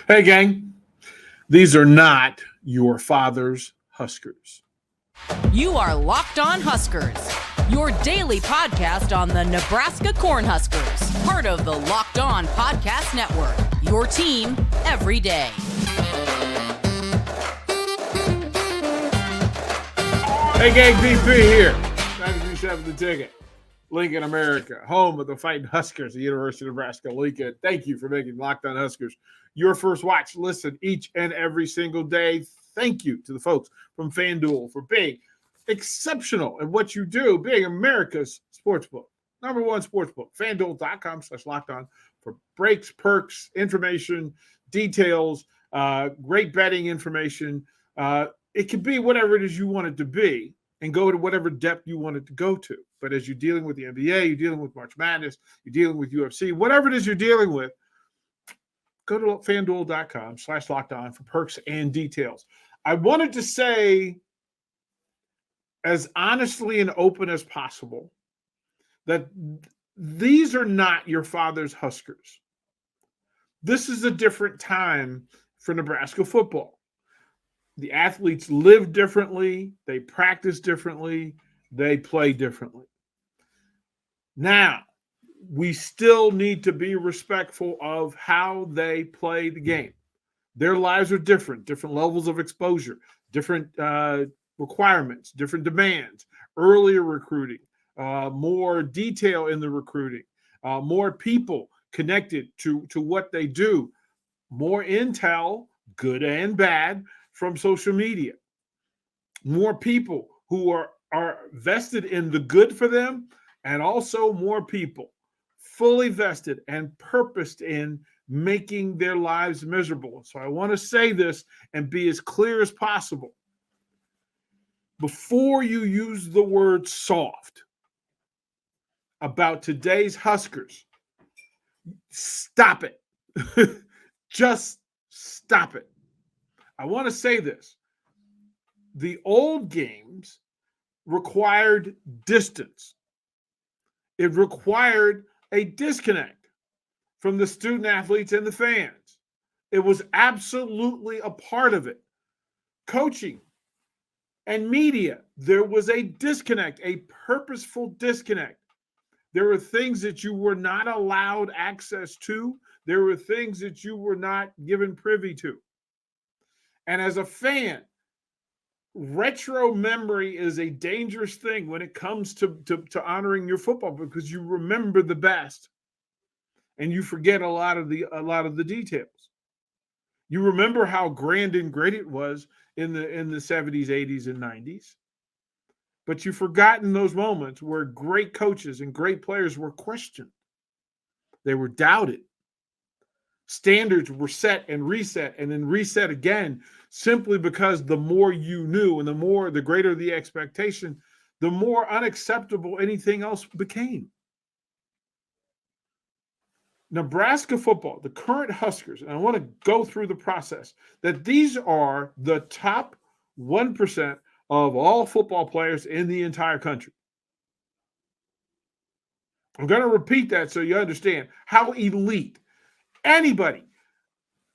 Hey, gang, these are not your father's Huskers. You are Locked On Huskers, your daily podcast on the Nebraska Cornhuskers, part of the Locked On Podcast Network, your team every day. Hey, gang, PP here. 937 The Ticket, Lincoln, America, home of the Fighting Huskers, the University of Nebraska, Lincoln. Thank you for making Locked On Huskers your first watch. Listen each and every single day. Thank you to the folks from FanDuel for being exceptional at what you do, being America's sportsbook, number one sportsbook. FanDuel.com/lockedon for breaks, perks, information, details, great betting information. It can be whatever it is you want it to be and go to whatever depth you want it to go to. But as you're dealing with the NBA, you're dealing with March Madness, you're dealing with UFC, whatever it is you're dealing with, go to FanDuel.com/lockedon for perks and details. I wanted to say, as honestly and open as possible, that these are not your father's Huskers. This is a different time for Nebraska football. The athletes live differently, they practice differently, they play differently. Now, we still need to be respectful of how they play the game. Their lives are different levels of exposure, different requirements, different demands, earlier recruiting, more detail in the recruiting, more people connected to what they do, more intel, good and bad, from social media, more people who are vested in the good for them, and also more people fully vested and purposed in making their lives miserable. So I want to say this and be as clear as possible. Before you use the word soft about today's Huskers, stop it. Just stop it. I want to say this. The old games required distance. It required a disconnect from the student athletes and the fans. It was absolutely a part of it. Coaching and media, there was a disconnect, a purposeful disconnect. There were things that you were not allowed access to. There were things that you were not given privy to. And as a fan, retro memory is a dangerous thing when it comes to honoring your football, because you remember the best and you forget a lot of the details. You remember how grand and great it was in the 70s, 80s, and 90s, but you've forgotten those moments where great coaches and great players were questioned. They were doubted. Standards were set and reset and then reset again, simply because the more you knew and the greater the expectation, the more unacceptable anything else became. Nebraska football, the current Huskers, and I want to go through the process, that these are the top 1% of all football players in the entire country. I'm going to repeat that so you understand how elite anybody.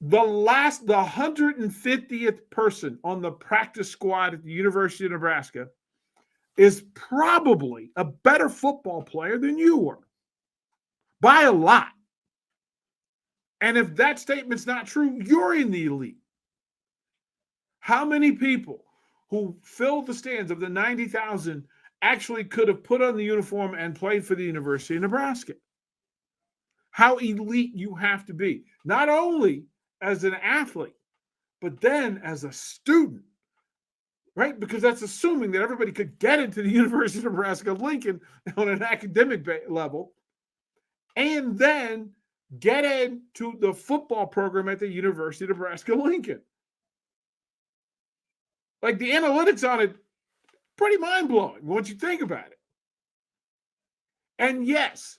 The 150th person on the practice squad at the University of Nebraska is probably a better football player than you were by a lot. And if that statement's not true, you're in the elite. How many people who filled the stands of the 90,000 actually could have put on the uniform and played for the University of Nebraska? How elite you have to be, not only as an athlete, but then as a student, right? Because that's assuming that everybody could get into the University of Nebraska Lincoln on an academic level, and then get into the football program at the University of Nebraska Lincoln. Like, the analytics on it, pretty mind-blowing once you think about it. And yes,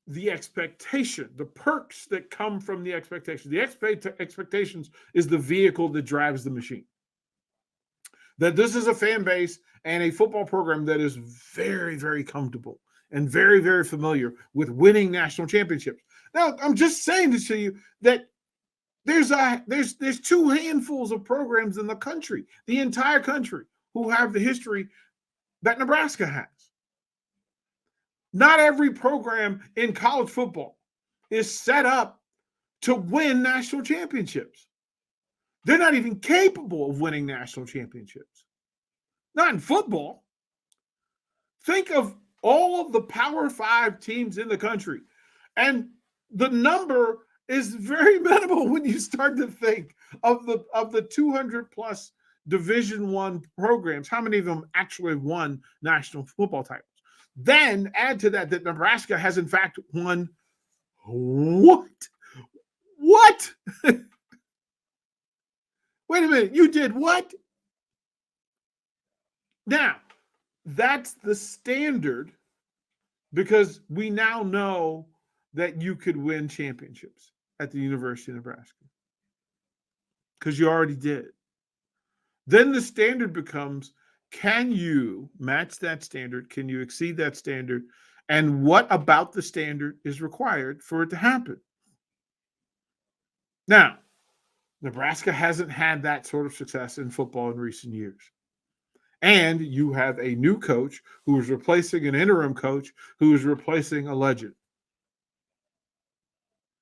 the expectation, the perks that come from the expectation. The expectations is the vehicle that drives the machine. That this is a fan base and a football program that is very, very comfortable and very, very familiar with winning national championships. Now, I'm just saying this to you, that There's two handfuls of programs in the country, the entire country, who have the history that Nebraska has. Not every program in college football is set up to win national championships. They're not even capable of winning national championships. Not in football. Think of all of the Power 5 teams in the country. And the number is very minimal when you start to think of the 200 plus Division I programs. How many of them actually won national football titles? Then add to that Nebraska has in fact won what? What? Wait a minute, you did what? Now, that's the standard because we now know that you could win championships at the University of Nebraska because you already did. Then the standard becomes, can you match that standard? Can you exceed that standard? And what about the standard is required for it to happen? Now, Nebraska hasn't had that sort of success in football in recent years. And you have a new coach who is replacing an interim coach who is replacing a legend,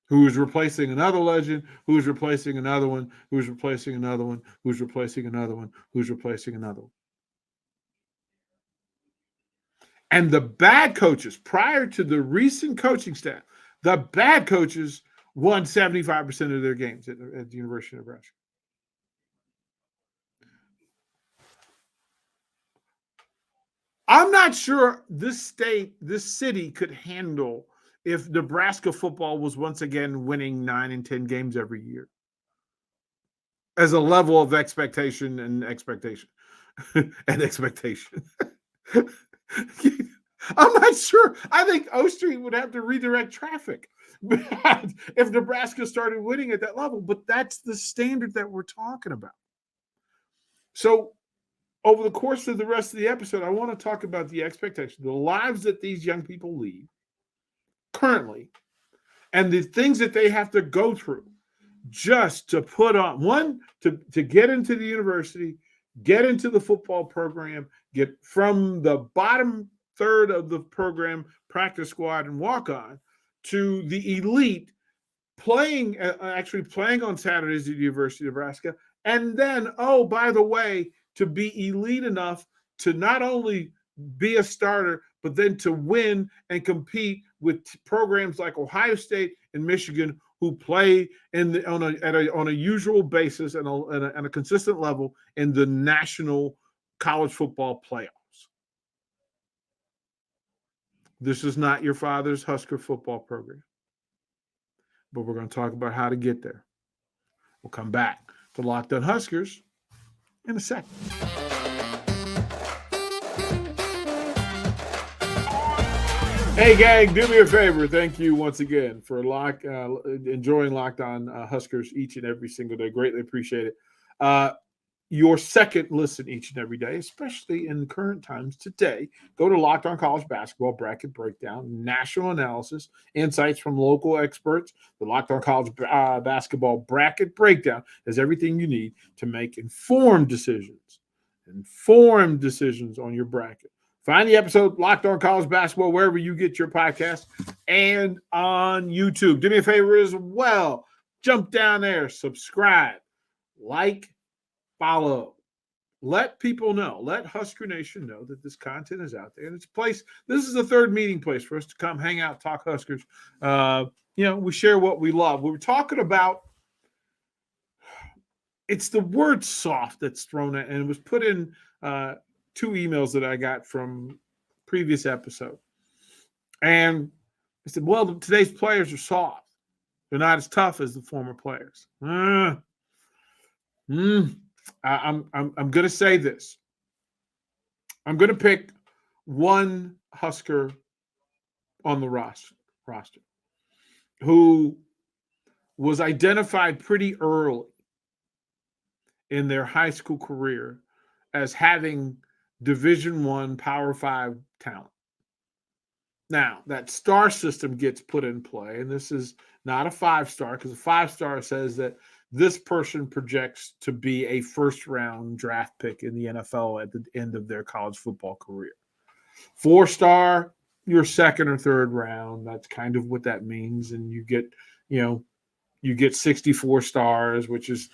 who is replacing another legend, who is replacing another one, who is replacing another one, who's replacing another one, who's replacing another one. And the bad coaches, prior to the recent coaching staff, the bad coaches won 75% of their games at the University of Nebraska. I'm not sure this city could handle if Nebraska football was once again winning 9 and 10 games every year as a level of expectation and expectation. I'm not sure. I think O Street would have to redirect traffic if Nebraska started winning at that level, but that's the standard that we're talking about. So over the course of the rest of the episode, I want to talk about the expectation, the lives that these young people lead currently, and the things that they have to go through just to put on, one, to get into the university, get into the football program, get from the bottom third of the program, practice squad and walk on, to the elite, actually playing on Saturdays at the University of Nebraska, and then, oh, by the way, to be elite enough to not only be a starter, but then to win and compete with programs like Ohio State and Michigan, who play on a usual basis and a consistent level in the national college football playoffs. This is not your father's Husker football program, but we're going to talk about how to get there. We'll come back to Locked On Huskers in a second. Hey, gang, do me a favor. Thank you once again for enjoying Locked On Huskers each and every single day. Greatly appreciate it. Your second listen each and every day, especially in current times today. Go to Locked On College Basketball Bracket Breakdown, national analysis, insights from local experts. The Locked On College Basketball Bracket Breakdown is everything you need to make informed decisions on your bracket. Find the episode Locked On College Basketball wherever you get your podcast and on YouTube. Do me a favor as well. Jump down there, subscribe, like, follow. Let people know. Let Husker Nation know that this content is out there. And it's a place. This is the third meeting place for us to come hang out, talk Huskers. We share what we love. We were talking about, it's the word soft that's thrown at, and it was put in 2 emails that I got from previous episode. And I said, well, today's players are soft. They're not as tough as the former players. I'm going to say this. I'm going to pick one Husker on the roster who was identified pretty early in their high school career as having Division I Power 5 talent. Now, that star system gets put in play, and this is not a 5-star, because a 5-star says that this person projects to be a first-round draft pick in the NFL at the end of their college football career. 4-star, you're second or third round. That's kind of what that means. And you get 64 stars, which is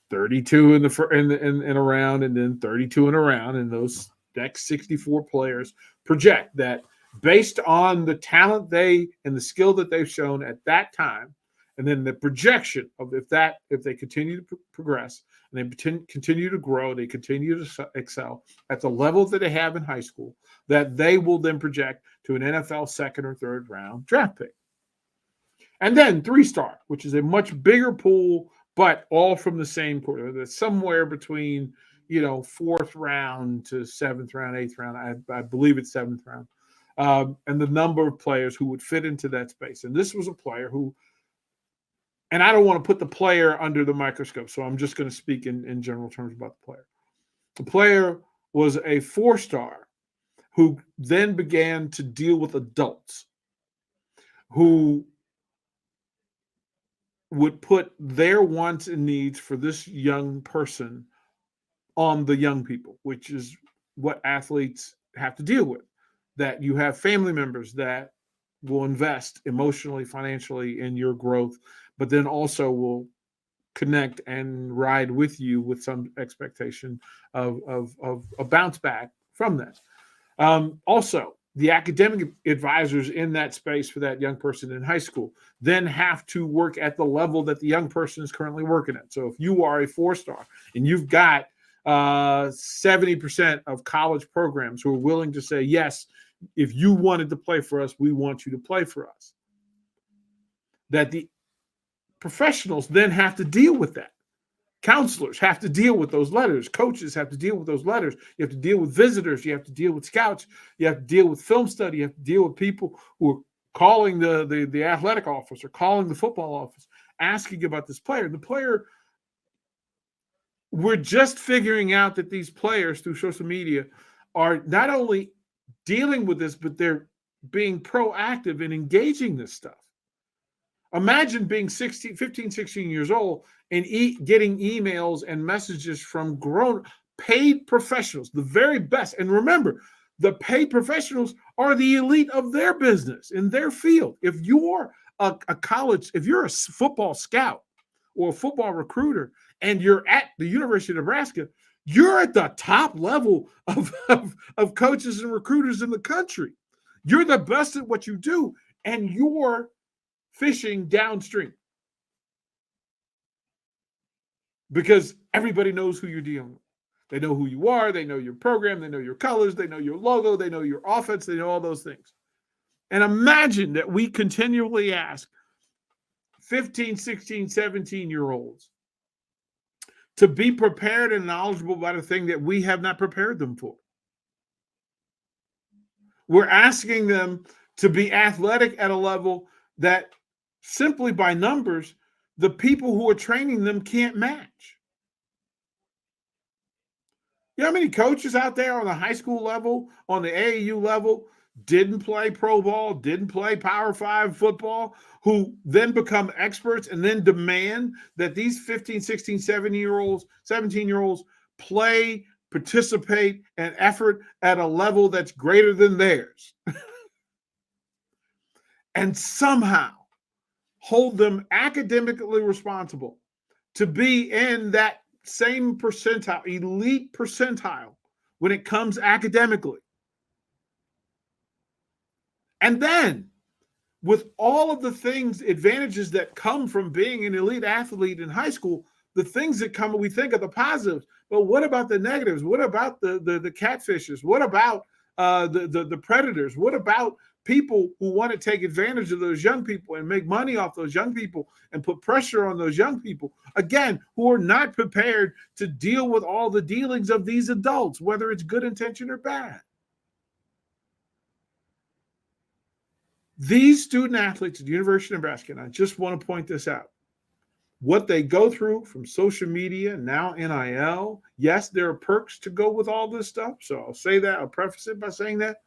32 in a round, and then 32 in a round. And those next 64 players project that based on the talent and the skill that they've shown at that time, and then the projection of if they continue to progress and they continue to grow, they continue to excel at the level that they have in high school, that they will then project to an NFL second or third round draft pick. And then 3-star, which is a much bigger pool, but all from the same quarter. That's somewhere between 4th round to 7th round, 8th round. I believe it's 7th round. And the number of players who would fit into that space. And this was a player who, and I don't want to put the player under the microscope, so I'm just going to speak in general terms about the player. The player was a 4-star who then began to deal with adults who would put their wants and needs for this young person on the young people, which is what athletes have to deal with. That you have family members that will invest emotionally, financially in your growth, but then also will connect and ride with you with some expectation of a bounce back from that. Also, the academic advisors in that space for that young person in high school then have to work at the level that the young person is currently working at. So if you are a 4-star and you've got 70% of college programs who are willing to say, yes, if you wanted to play for us, we want you to play for us, that the professionals then have to deal with that. Counselors have to deal with those letters. Coaches have to deal with those letters. You have to deal with visitors. You have to deal with scouts. You have to deal with film study. You have to deal with people who are calling the athletic office or calling the football office, asking about this player. The player, we're just figuring out that these players through social media are not only dealing with this, but they're being proactive in engaging this stuff. Imagine being 15, 16 years old and getting emails and messages from grown paid professionals, the very best. And remember, the paid professionals are the elite of their business in their field. If you're if you're a football scout or a football recruiter and you're at the University of Nebraska, you're at the top level of coaches and recruiters in the country. You're the best at what you do, and you're fishing downstream because everybody knows who you're dealing with. They know who you are. They know your program. They know your colors. They know your logo. They know your offense. They know all those things. And imagine that we continually ask 15, 16, 17-year-olds to be prepared and knowledgeable about a thing that we have not prepared them for. We're asking them to be athletic at a level that simply by numbers, the people who are training them can't match. You know how many coaches out there on the high school level, on the AAU level, didn't play pro ball, didn't play Power 5 football, who then become experts and then demand that these 15, 16, 17-year-olds play, participate, and effort at a level that's greater than theirs. And somehow hold them academically responsible to be in that same percentile, elite percentile, when it comes academically. And then, with all of the advantages that come from being an elite athlete in high school, the things that come, we think of the positives, but what about the negatives? What about the catfishes? What about the predators? What about people who want to take advantage of those young people and make money off those young people and put pressure on those young people, again, who are not prepared to deal with all the dealings of these adults, whether it's good intention or bad? These student athletes at the University of Nebraska, and I just want to point this out, what they go through from social media, now NIL, yes, there are perks to go with all this stuff. So I'll say that, I'll preface it by saying that.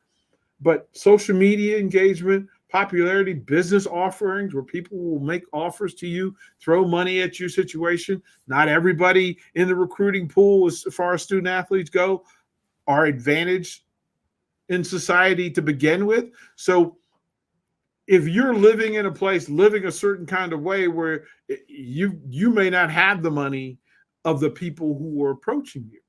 But social media engagement, popularity, business offerings where people will make offers to you, throw money at your situation. Not everybody in the recruiting pool, as far as student athletes go, are advantaged in society to begin with. So if you're living in a place, living a certain kind of way where you may not have the money of the people who are approaching you.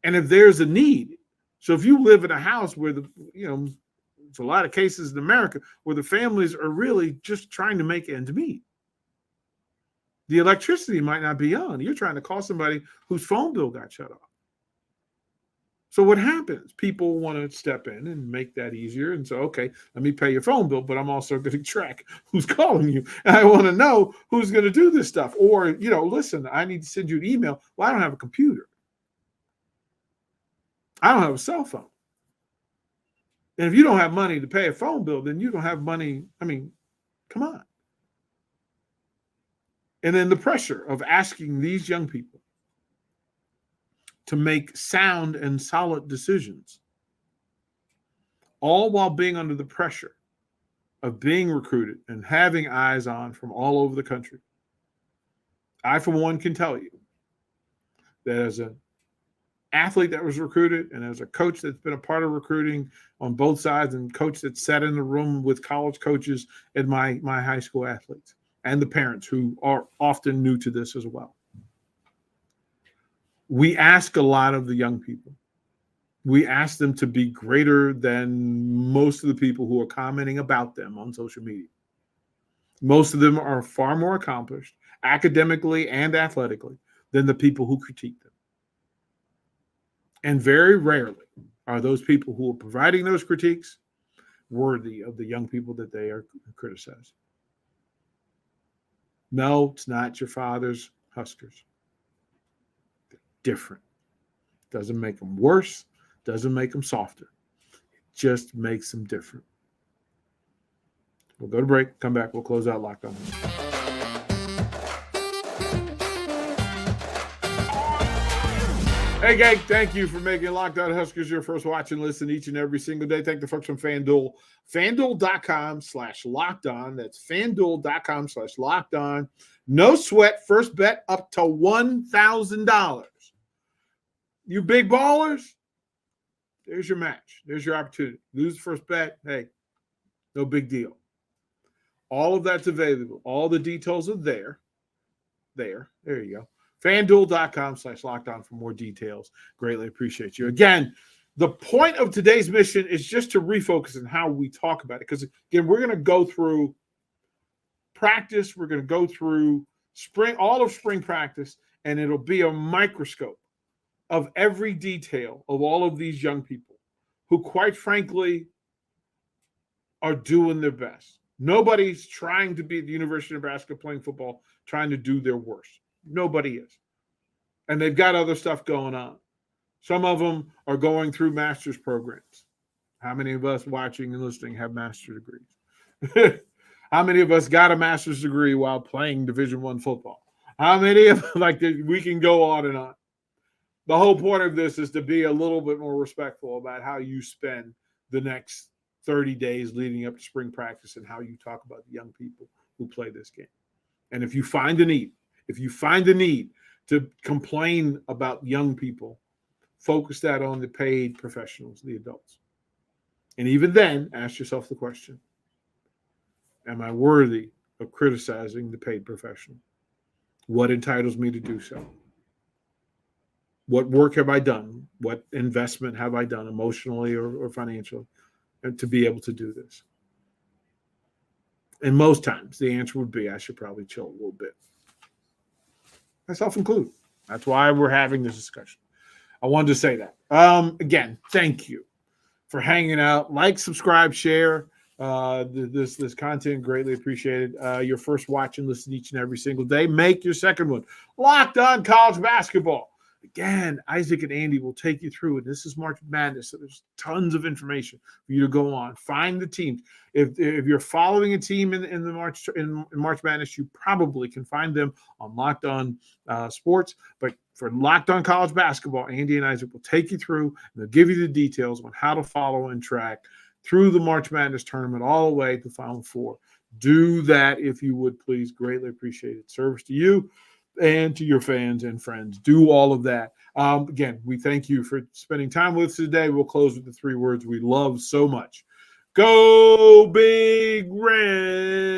And if there's a need, so if you live in a house where it's a lot of cases in America where the families are really just trying to make ends meet. The electricity might not be on. You're trying to call somebody whose phone bill got shut off. So what happens? People want to step in and make that easier and say, okay, let me pay your phone bill, but I'm also going to track who's calling you. And I want to know who's going to do this stuff. Or, listen, I need to send you an email. Well, I don't have a computer. I don't have a cell phone. And if you don't have money to pay a phone bill, then you don't have money. I mean, come on. And then the pressure of asking these young people to make sound and solid decisions, all while being under the pressure of being recruited and having eyes on from all over the country. I, for one, can tell you that as an athlete that was recruited and as a coach that's been a part of recruiting on both sides and coach that sat in the room with college coaches and my high school athletes and the parents who are often new to this as well. We ask a lot of the young people. We ask them to be greater than most of the people who are commenting about them on social media. Most of them are far more accomplished academically and athletically than the people who critique them. And very rarely are those people who are providing those critiques worthy of the young people that they are criticizing. No, it's not your father's Huskers. They're different. Doesn't make them worse. Doesn't make them softer. It just makes them different. We'll go to break. Come back. We'll close out Locked On. Hey, gang, thank you for making Locked On Huskers your first watch and listen each and every single day. Thank the folks from FanDuel. FanDuel.com/lockedon. That's FanDuel.com/lockedon. No sweat. First bet up to $1,000. You big ballers, there's your match. There's your opportunity. Lose the first bet. Hey, no big deal. All of that's available. All the details are there. There you go. FanDuel.com/lockedon for more details. Greatly appreciate you. Again, the point of today's mission is just to refocus on how we talk about it. Because, again, we're going to go through practice. We're going to go through all of spring practice, and it'll be a microscope of every detail of all of these young people who, quite frankly, are doing their best. Nobody's trying to be at the University of Nebraska playing football, trying to do their worst. Nobody is. And they've got other stuff going on. Some of them are going through master's programs. How many of us watching and listening have master's degrees? How many of us got a master's degree while playing Division I football? How many of we can go on and on. The whole point of this is to be a little bit more respectful about how you spend the next 30 days leading up to spring practice and how you talk about the young people who play this game. And if you find a need to complain about young people, focus that on the paid professionals, the adults. And even then, ask yourself the question, am I worthy of criticizing the paid professional? What entitles me to do so? What work have I done? What investment have I done emotionally or financially to be able to do this? And most times the answer would be, I should probably chill a little bit. Myself included. That's why we're having this discussion. I wanted to say that. Again, thank you for hanging out. Like, subscribe, share this content. Greatly appreciated. Your first watch and listen each and every single day. Make your second one. Locked On College Basketball. Again, Isaac and Andy will take you through it. This is March Madness, so there's tons of information for you to go on. Find the teams. If you're following a team in March Madness, you probably can find them on Locked On Sports. But for Locked On College Basketball, Andy and Isaac will take you through and they'll give you the details on how to follow and track through the March Madness tournament all the way to Final Four. Do that if you would, please. Greatly appreciate it. Service to you and to your fans and friends. Do all of that. Again, we thank you for spending time with us today. We'll close with the 3 words we love so much. Go Big Red.